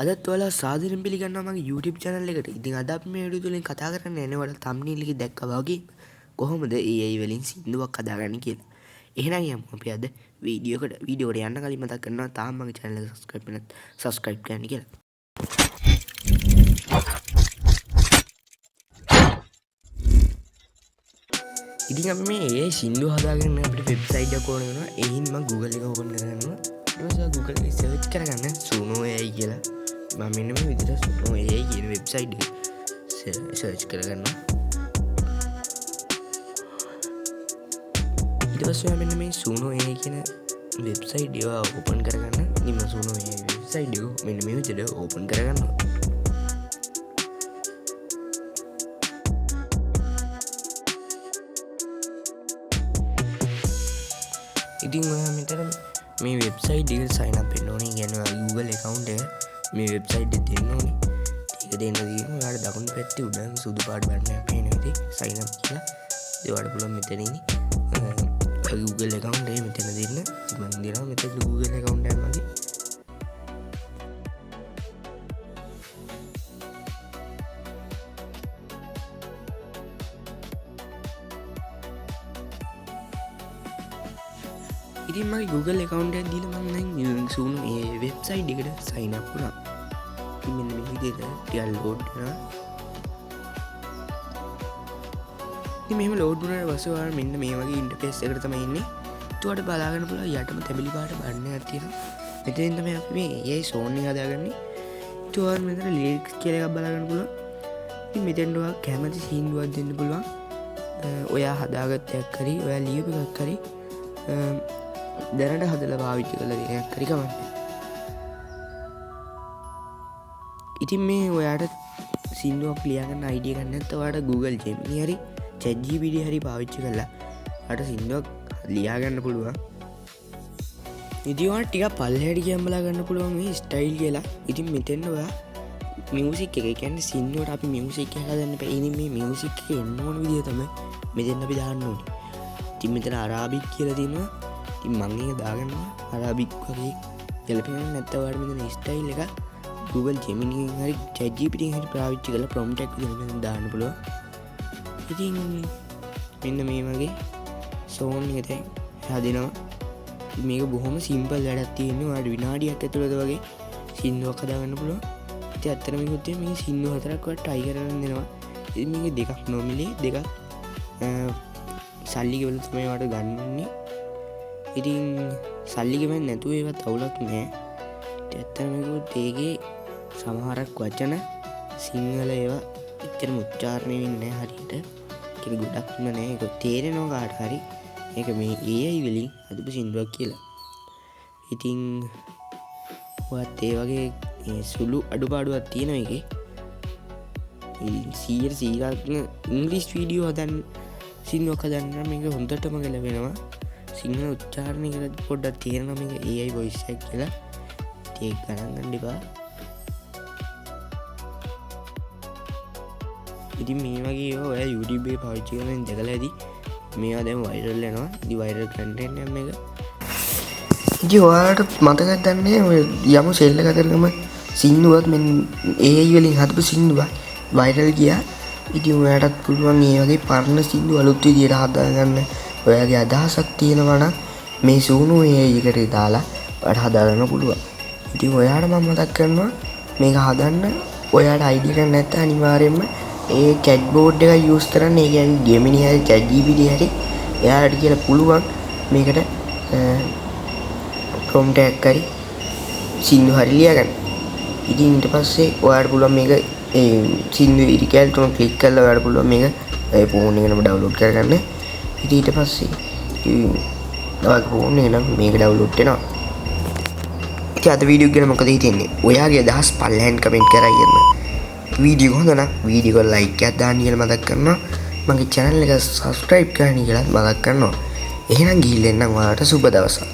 අදත් ඔයාලා සාදරයෙන් පිළිගන්නවා මගේ YouTube channel එකට. ඉතින් අද අපි මේ වීඩියෝ තුලින් කතා කරන්න යන්නේ ඔයාලා thumbnail එකේ දැක්කා වගේ කොහොමද AI වලින් සින්දුවක් හදාගන්නේ කියලා. එහෙනම් යමු අපි අද වීඩියෝ එකට යන්න කලින් මතක් කරනවා තාම මගේ channel එක subscribe කරන්න කියලා. ඉතින් අපි මේ AI සින්දු හදාගන්න අපිට වෙබ්සයිට් එකක් ඕන වෙනවා. ඒ හින්දා මම Google එක open කරගන්නවා. ඊට පස්සේ Google එකේ search කරගන්න Suno AI කියලා. මම මෙන්න මේ විදිහට Suno AI කියන වෙබ්සයිට් එක search කරගන්නවා. ඊට පස්සේ මෙන්න මේ Suno AI කියන වෙබ්සයිට් එක open කරගන්න. ඉතින් මම Suno AI වෙබ්සයිට් එක මෙන්න මේ විදිහට open කරගන්නවා. ඉතින් ඔයා මෙතන මේ වෙබ්සයිට් එකට sign up වෙන්න ඕනේ. කියන්නේ Google account එක මේ වෙබ්සයිට් එකේ දෙන්න ඕනේ. ඒක දෙන්න තියෙනවා. ඔයාලට දකුණු පැත්තේ උඩ සුදු පාට බටන් එකක් පේන විදිහට sign up කියලා. ඒවට පුළුවන් මෙතන ඉන්නේ. Google account එක මෙතන දෙන්න. ඉතින් මම දෙනවා මෙතන Google account එක මගේ. ඉතින් මගේ Google account එක දීලා මම දැන් Suno AI වෙබ්සයිට් එකට sign up වුණා. ඉතින් මෙන්න මේ විදිහට ටිකක් load වෙනවා. ඉතින් මෙහෙම load වුණාට පස්සේ ඔයාලා මෙන්න මේ වගේ interface එකකට තමයි ඉන්නේ. ඒකට බලාගන්න පුළුවන් යටම තැඹිලි පාට බටන් එකක් තියෙනවා. මෙතෙන් තමයි අපි මේ AI song එක හදාගන්නේ. ඒත් ඔයාලා මෙතන lyrics කියලා එකක් බලාගන්න පුළුවන්. ඉතින් මෙතෙන් ඔයාලා කැමති සින්දුවක් දෙන්න පුළුවන්. ඔයා හදාගත්ත එකක් හරි ඔයා ලියපු එකක් හරි දැනට හදලා පාවිච්චි කරලා දෙන එකක් හරි කමක් නැහැ. ඉතින් මේ ඔයාට සින්දුවක් ලියාගන්න අයිඩියා ගන්න නැත්නම් ඔයාට Google Gemini හරි ChatGPT හරි පාවිච්චි කරලා ඔයාට සින්දුවක් ලියාගන්න පුළුවන්. ඉතින් ඔයාට ටිකක් පල්ලෙහාට ගියන් බලා ගන්න පුළුවන් මේ ස්ටයිල් කියලා. ඉතින් මෙතෙන් ඔයා මියුසික් එක කියන්නේ සින්දුවට අපි මියුසික් එකක් හදන්න බෑ. ඉතින් මේ මියුසික් එක එන්න ඕන විදිය තමයි මෙතෙන් අපි දාන්න ඕනේ. ඉතින් මෙතන අරාබික් කියලා තියෙනවා. ඉතින් මම ඒක දාගන්නවා අරාබික් වගේ ගැලපෙන්නේ නැත්නම් ඔයාලට මෙතන ස්ටයිල් එක Google Gemini එකෙන් හරි ChatGPT එකෙන් හරි පාවිච්චි කරලා prompt එකක් විදිහට මෙතන දාන්න පුළුවන්. ඉතින් මෙන්න මේ වගේ song එක දැන් හදනවා. මේක බොහොම simple වැඩක් තියෙනවා. ඔයාලට විනාඩියක් ඇතුළත වගේ සින්දුවක් හදාගන්න පුළුවන්. ඉතින් ඇත්තටම මේකත් මේ සින්දු හතරක් ඔයාලට try කරන්න දෙනවා. ඉතින් මේක දෙකක් නොමිලේ දෙකක් සල්ලි ගෙවලා තමයි ඔයාලට ගන්නන්නේ. ඉතින් සල්ලි ගෙවන්න නැතුව ඒවත් අවුලක් නෑ. ඇත්තටම මේකත් ඒකේ සමහරක් වචන සිංහල ඒවා එච්චරම උච්චාරණය වෙන්නේ නැහැ හරියට. ඒක ගොඩක්ම නෑ. ඒක තේරෙනවා කාට හරි. ඒක මේ AI වලින් හදපු සින්දුවක් කියලා. ඉතින් ඔයත් ඒ වගේ සුළු අඩුපාඩුවක් තියෙනවා ඒකේ. ඉතින් 100% ඉංග්‍රීසි වීඩියෝ හදන්න සින්දුවක් හදන්න මේක හොඳටම ගැලපෙනවා. සිංහල උච්චාරණය කරද්දි පොඩ්ඩක් තේරෙනවා මේක AI voice එක කියලා. ඒක ගණන් ගන්න එපා. ඉතින් මේ වගේ ඒවා ඔයා YouTube එකේ පාවිච්චි කරන දැකලා ඇති. මේවා දැන් viral වෙනවා. ඉතින් viral content එක මේක. ඉතින් ඔයාලට මතකද දන්නේ ඔය යමු සෙල් එක අතරගම සින්දුවක් මෙන්න AI වලින් හදපු සින්දුවක් viral ගියා. ඉතින් ඔයාලටත් පුළුවන් මේ වගේ පරණ සින්දු අලුත් විදියට හදාගන්න. ඔයාගේ අදහසක් තියෙනවා නම් මේ Suno AI එකට දාලා ඔයාලට හදාගන්න පුළුවන්. ඉතින් ඔයාලට මම මතක් කරනවා මේක හදන්න ඔයාලට අයිඩියා එකක් නැත්නම් අනිවාර්යයෙන්ම ඒ chatbot එක use කරන්න. ඒ කියන්නේ Gemini හරි ChatGPT හරි එයාලට කියලා පුළුවන් මේකට prompt එකක් හරි සින්දු හරි ලියගන්න. ඉතින් ඊට පස්සේ ඔයාලට පුළුවන් මේක ඒ සින්දු ඉරිකැල් තුන ක්ලික් කරලා ඔයාලට පුළුවන් මේක ඒ ෆෝන් එකේම ඩවුන්ලෝඩ් කරගන්න. ඉතින් ඊට පස්සේ ඔයාගේ ෆෝන් එකේ නම් මේක ඩවුන්ලෝඩ් වෙනවා. ඉතින් අද වීඩියෝ එක ගැන මොකද හිතන්නේ? ඔයාගේ අදහස් පල්ලෙහෙන් කමෙන්ට් කරලා යන්න. වීඩියෝ හොඳ නම් වීඩියෝ එක ලයික් එකක් දාන්න කියලා මතක් කරනවා. මගේ channel එක subscribe කරන්න කියලා මතක් කරනවා. එහෙනම් ගිහින් එන්නම් ඔයාලට සුබ දවසක්.